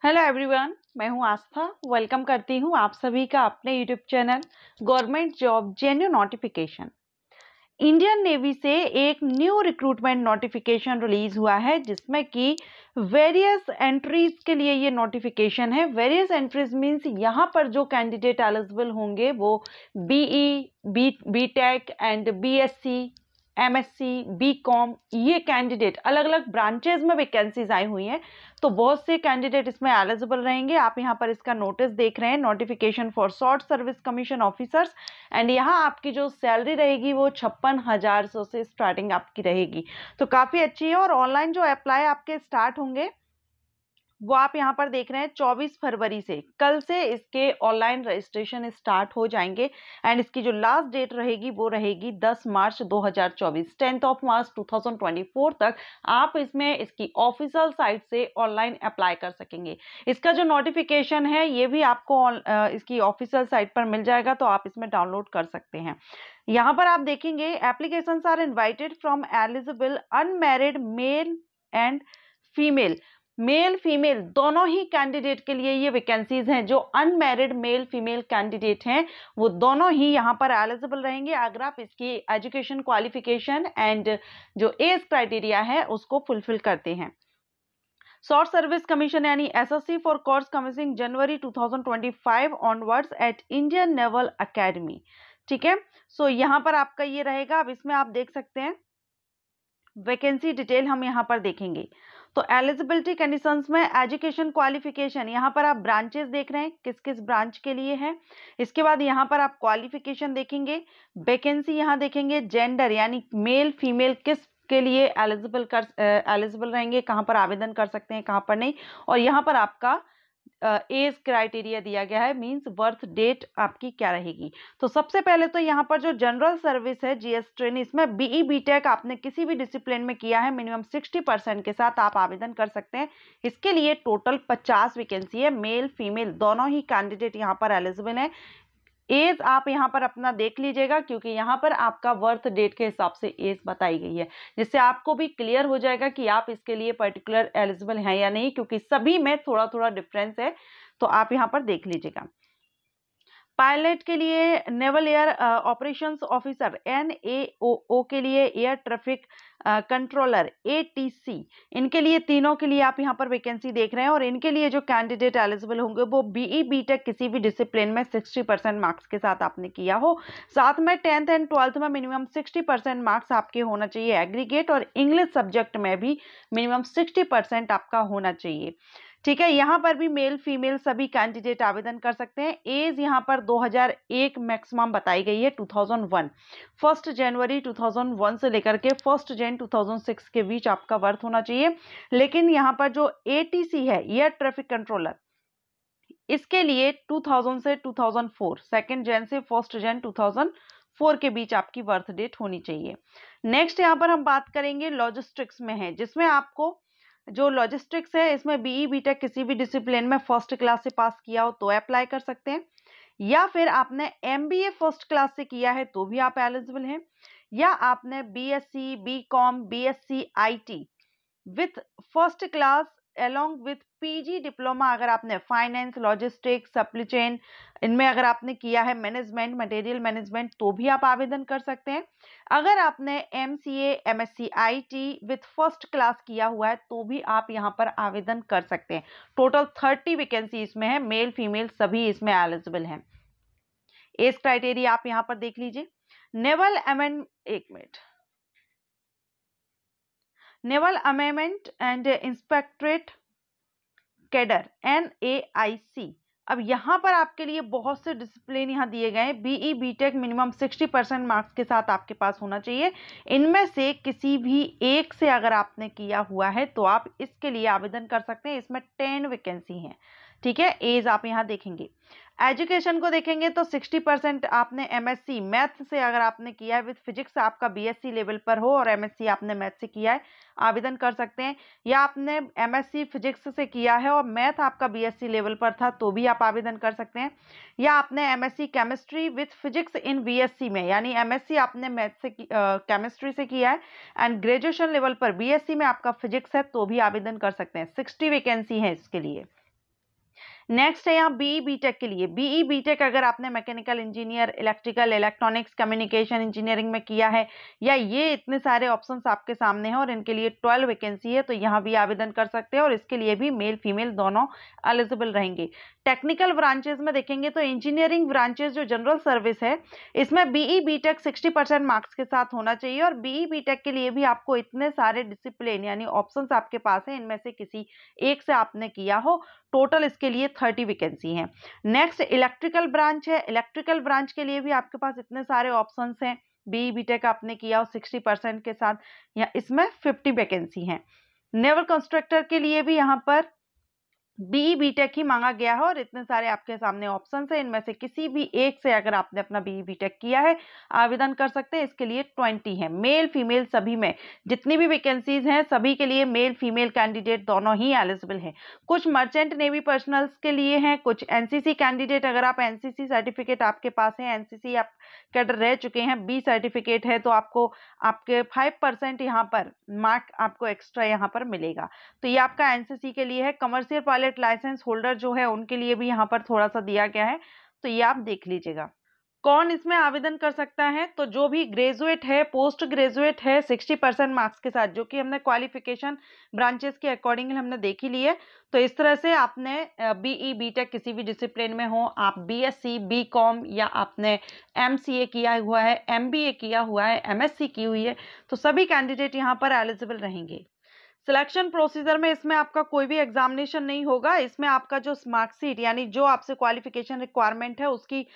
Hello everyone, मैं हूं आस्था। Welcome करती हूं आप सभी का अपने YouTube channel government job जेन्यू notification. Indian navy से एक न्यू रिक्रूटमेंट नोटिफिकेशन रिलीज हुआ है जिसमें कि वेरियस एंट्रीज के लिए ये नोटिफिकेशन है। वेरियस एंट्रीज मींस यहाँ पर जो कैंडिडेट एलिजिबल होंगे वो BE, BTech and BSc, MSc, BCom, ये कैंडिडेट अलग अलग ब्रांचेज में वैकेंसीज आई हुई हैं, तो बहुत से कैंडिडेट इसमें एलिजिबल रहेंगे। आप यहाँ पर इसका नोटिस देख रहे हैं, notification for short service commission officers, and यहाँ आपकी जो सैलरी रहेगी वो 56,100 से स्टार्टिंग आपकी रहेगी, तो काफ़ी अच्छी है। और ऑनलाइन जो अप्लाई आपके स्टार्ट होंगे वो आप यहाँ पर देख रहे हैं 24 फरवरी से, कल से इसके ऑनलाइन रजिस्ट्रेशन स्टार्ट हो जाएंगे। एंड इसकी जो लास्ट डेट रहेगी वो रहेगी 10 मार्च 2024, 10th ऑफ मार्च 2024 तक आप इसमें इसकी ऑफिशियल साइट से ऑनलाइन अप्लाई कर सकेंगे। इसका जो नोटिफिकेशन है ये भी आपको इसकी ऑफिशियल साइट पर मिल जाएगा, तो आप इसमें डाउनलोड कर सकते हैं। यहाँ पर आप देखेंगे applications are invited from eligible unmarried male and female. Male female दोनों ही कैंडिडेट के लिए ये वैकेंसीज हैं। जो अनमैरिड मेल फीमेल कैंडिडेट हैं वो दोनों ही यहाँ पर एलिजिबल रहेंगे अगर आप इसकी एजुकेशन क्वालिफिकेशन एंड जो एज क्राइटेरिया है उसको फुलफिल करते हैं। शॉर्ट सर्विस कमीशन यानी SSC for course coming January 2025 onwards at Indian naval academy. ठीक है, सो यहाँ पर आपका ये रहेगा। अब इसमें आप देख सकते हैं वैकेंसी डिटेल हम यहाँ पर देखेंगे। तो एलिजिबिलिटी कंडीशंस में एजुकेशन क्वालिफिकेशन, यहाँ पर आप ब्रांचेस देख रहे हैं किस किस ब्रांच के लिए है। इसके बाद यहाँ पर आप क्वालिफिकेशन देखेंगे, वैकेंसी यहाँ देखेंगे, जेंडर यानी मेल फीमेल किस के लिए एलिजिबल रहेंगे, कहाँ पर आवेदन कर सकते हैं कहाँ पर नहीं, और यहाँ पर आपका एज क्राइटेरिया दिया गया है, मींस बर्थ डेट आपकी क्या रहेगी। तो सबसे पहले तो यहाँ पर जो जनरल सर्विस है जीएस ट्रेनी, इसमें बीई बीटेक आपने किसी भी डिसिप्लिन में किया है मिनिमम 60% के साथ आप आवेदन कर सकते हैं। इसके लिए टोटल 50 वैकेंसी है, मेल फीमेल दोनों ही कैंडिडेट यहाँ पर एलिजिबल हैं। एज आप यहाँ पर अपना देख लीजिएगा क्योंकि यहाँ पर आपका बर्थ डेट के हिसाब से एज बताई गई है, जिससे आपको भी क्लियर हो जाएगा कि आप इसके लिए पर्टिकुलर एलिजिबल हैं या नहीं, क्योंकि सभी में थोड़ा थोड़ा डिफरेंस है, तो आप यहाँ पर देख लीजिएगा। पायलट के लिए naval air operations officer NAOO के लिए एयर ट्रैफिक कंट्रोलर ATC, इनके लिए तीनों के लिए आप यहाँ पर वैकेंसी देख रहे हैं। और इनके लिए जो कैंडिडेट एलिजिबल होंगे वो बीई बीटेक किसी भी डिसिप्लिन में 60% मार्क्स के साथ आपने किया हो, साथ में 10th एंड 12th में मिनिमम 60% मार्क्स आपके होना चाहिए एग्रीगेट, और इंग्लिश सब्जेक्ट में भी मिनिमम 60% आपका होना चाहिए। ठीक है, यहाँ पर भी मेल फीमेल सभी कैंडिडेट आवेदन कर सकते हैं। एज यहाँ पर 2001 मैक्सिमम बताई गई है, 2001, 1 जनवरी 2001 से लेकर के 1 जन 2006 के बीच आपका बर्थ होना चाहिए। लेकिन यहाँ पर जो ATC है एयर ट्रैफिक कंट्रोलर, इसके लिए 2000 से 2004, 2 जन से 1 जन 2004 के बीच आपकी बर्थ डेट होनी चाहिए। नेक्स्ट यहाँ पर हम बात करेंगे लॉजिस्टिक्स में है, जिसमें आपको जो लॉजिस्टिक्स है इसमें बीई बीटेक किसी भी डिसिप्लिन में फर्स्ट क्लास से पास किया हो तो अप्लाई कर सकते हैं, या फिर आपने MBA फर्स्ट क्लास से किया है तो भी आप एलिजिबल हैं, या आपने BSc BCom BSc IT with first class along with PG diploma, अगर आपने फाइनेंस लॉजिस्टिक्स सप्लाई चेन इनमें अगर आपने किया है मैनेजमेंट मटेरियल मैनेजमेंट तो भी आप आवेदन कर सकते हैं। अगर आपने MCA MSc IT with first class किया हुआ है तो भी आप यहाँ पर आवेदन कर सकते हैं। टोटल 30 वैकेंसी इसमें है, मेल फीमेल सभी इसमें एलिजिबल हैं। एज क्राइटेरिया आप यहाँ पर देख लीजिए। Naval amendment and inspectorate cadre NAIC। अब यहाँ पर आपके लिए बहुत से डिसिप्लिन यहाँ दिए गए हैं। बीई बीटेक मिनिमम 60% मार्क्स के साथ आपके पास होना चाहिए। इनमें से किसी भी एक से अगर आपने किया हुआ है तो आप इसके लिए आवेदन कर सकते हैं। इसमें 10 वैकेंसी हैं। ठीक है, एज आप यहाँ देखेंगे। एजुकेशन को देखेंगे तो 60% आपने MSc मैथ से अगर आपने किया है विद फिजिक्स आपका BSc लेवल पर हो, और MSc आपने मैथ से किया है आवेदन कर सकते हैं, या आपने MSc फिजिक्स से किया है और मैथ आपका BSc लेवल पर था तो भी आप आवेदन कर सकते हैं, या आपने MSc chemistry with physics in BSc में, यानी MSc आपने मैथ से केमिस्ट्री से किया है एंड ग्रेजुएशन लेवल पर BSc में आपका फिजिक्स है तो भी आवेदन कर सकते हैं। 60 वैकेंसी है इसके लिए। नेक्स्ट है यहाँ बीई बीटेक के लिए। बीई बीटेक अगर आपने mechanical engineer, electrical, electronics, communication engineering में किया है, या ये इतने सारे ऑप्शंस आपके सामने हैं और इनके लिए 12 वैकेंसी है, तो यहाँ भी आवेदन कर सकते हैं और इसके लिए भी मेल फीमेल दोनों एलिजिबल रहेंगे। टेक्निकल ब्रांचेस में देखेंगे तो इंजीनियरिंग ब्रांचेस जो जनरल सर्विस है, इसमें बीई बीटेक 60% मार्क्स के साथ होना चाहिए और बीई बीटेक के लिए भी आपको इतने सारे डिसिप्लिन यानी ऑप्शंस आपके पास हैं, इनमें से किसी एक से आपने किया हो। टोटल इसके लिए 30 वैकेंसी हैं। नेक्स्ट इलेक्ट्रिकल ब्रांच है। इलेक्ट्रिकल ब्रांच के लिए भी आपके पास इतने सारे ऑप्शंस हैं। बीई बीटेक आपने किया हो 60% के साथ, या इसमें 50 वैकेंसी हैं। नेवल कंस्ट्रक्टर के लिए भी यहाँ पर बीई बीटेक ही मांगा गया है और इतने सारे आपके सामने ऑप्शंस हैं, इनमें से किसी भी एक से अगर आपने अपना बीई बीटेक किया है आवेदन कर सकते हैं। इसके लिए 20 है, मेल फीमेल सभी में जितनी भी वैकेंसीज हैं सभी के लिए मेल फीमेल कैंडिडेट दोनों ही एलिजिबल हैं। कुछ मर्चेंट नेवी पर्सनल्स के लिए हैं, कुछ एनसीसी कैंडिडेट, अगर आप एनसीसी सर्टिफिकेट आपके पास है, एनसीसी आप कैडर रह चुके हैं, बी सर्टिफिकेट है, तो आपको आपके 5% यहाँ पर मार्क आपको एक्स्ट्रा यहाँ पर मिलेगा। तो ये आपका एनसीसी के लिए है। कमर्शियल पायलट लाइसेंस होल्डर जो है उनके लिए भी यहाँ पर थोड़ा सा दिया गया है, तो ये आप देख लीजिएगा। कौन इसमें आवेदन कर सकता है? तो जो भी ग्रेजुएट है, पोस्ट ग्रेजुएट है 60% मार्क्स के साथ, जो कि हमने क्वालिफिकेशन ब्रांचेस के अकॉर्डिंग हमने देख ही ली है। तो इस तरह से आपने बीई बीटेक किसी भी डिसिप्लिन में हो, आप बीएससी, बीकॉम या आपने एमसीए किया हुआ है, एमबीए किया हुआ है, एमएससी की हुई है, तो सभी कैंडिडेट यहाँ पर एलिजिबल रहेंगे। सिलेक्शन प्रोसीजर में इसमें आपका कोई भी एग्जामिनेशन नहीं होगा। इसमें आपका जो मार्कशीट यानी जो आपसे क्वालिफिकेशन रिक्वायरमेंट है उसकी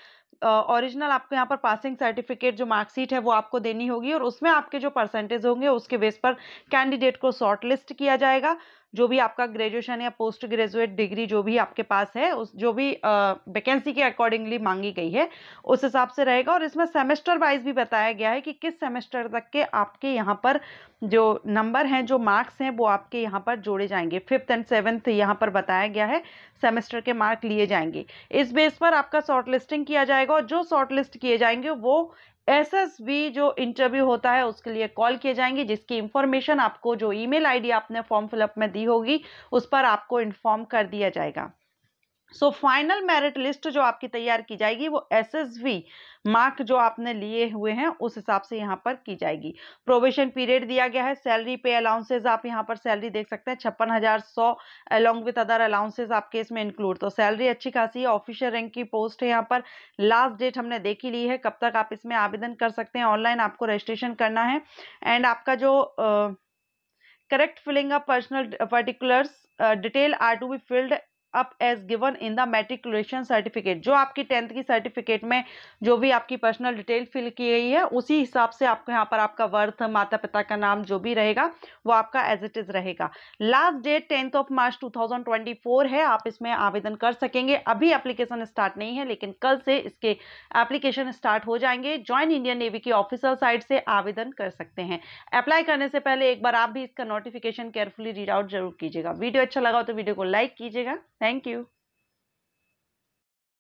ओरिजिनल आपको यहाँ पर पासिंग सर्टिफिकेट जो मार्कशीट है वो आपको देनी होगी और उसमें आपके जो परसेंटेज होंगे उसके बेस पर कैंडिडेट को शॉर्ट लिस्ट किया जाएगा। जो भी आपका ग्रेजुएशन या पोस्ट ग्रेजुएट डिग्री जो भी आपके पास है, उस जो भी वैकेंसी के अकॉर्डिंगली मांगी गई है उस हिसाब से रहेगा। और इसमें सेमेस्टर वाइज भी बताया गया है कि किस सेमेस्टर तक के आपके यहाँ पर जो नंबर हैं, जो मार्क्स हैं, वो आपके यहाँ पर जोड़े जाएंगे। 5th एंड 7th यहाँ पर बताया गया है सेमेस्टर के मार्क लिए जाएंगे। इस बेस पर आपका शॉर्ट लिस्टिंग किया जाएगा और जो शॉर्ट लिस्ट किए जाएंगे वो एसएसबी जो इंटरव्यू होता है उसके लिए कॉल किए जाएंगे, जिसकी इंफॉर्मेशन आपको जो ईमेल आईडी आपने फॉर्म फिलअप में दी होगी उस पर आपको इन्फॉर्म कर दिया जाएगा। सो फाइनल मेरिट लिस्ट जो आपकी तैयार की जाएगी वो एसएसबी मार्क जो आपने लिए हुए हैं उस हिसाब से यहाँ पर की जाएगी। प्रोबेशन पीरियड दिया गया है। सैलरी पे अलाउंसेज आप यहाँ पर सैलरी देख सकते हैं 56,100 अलॉन्ग विद अदर अलाउंसेज आपके इसमें इंक्लूड, तो सैलरी अच्छी खासी है। ऑफिसर रैंक की पोस्ट है यहाँ पर। लास्ट डेट हमने देखी ली है कब तक आप इसमें आवेदन कर सकते हैं। ऑनलाइन आपको रजिस्ट्रेशन करना है एंड आपका जो correct filling up personal particulars detail are to be filled up as given in the matriculation certificate. जो आपकी 10th की सर्टिफिकेट में जो भी आपकी पर्सनल डिटेल फिल की गई है उसी हिसाब से आपको यहाँ पर आपका वर्थ, माता पिता का नाम जो भी रहेगा वो आपका एज इट इज रहेगा। Last date 10th of March 2024 है, आप इसमें आवेदन कर सकेंगे। अभी एप्लीकेशन स्टार्ट नहीं है लेकिन कल से इसके एप्लीकेशन स्टार्ट हो जाएंगे। ज्वाइन इंडियन नेवी की ऑफिशियल साइट से आवेदन कर सकते हैं। अप्लाई करने से पहले एक बार आप भी इसका नोटिफिकेशन केयरफुली रीड आउट जरूर कीजिएगा। वीडियो अच्छा लगा हो तो वीडियो को लाइक कीजिएगा। Thank you.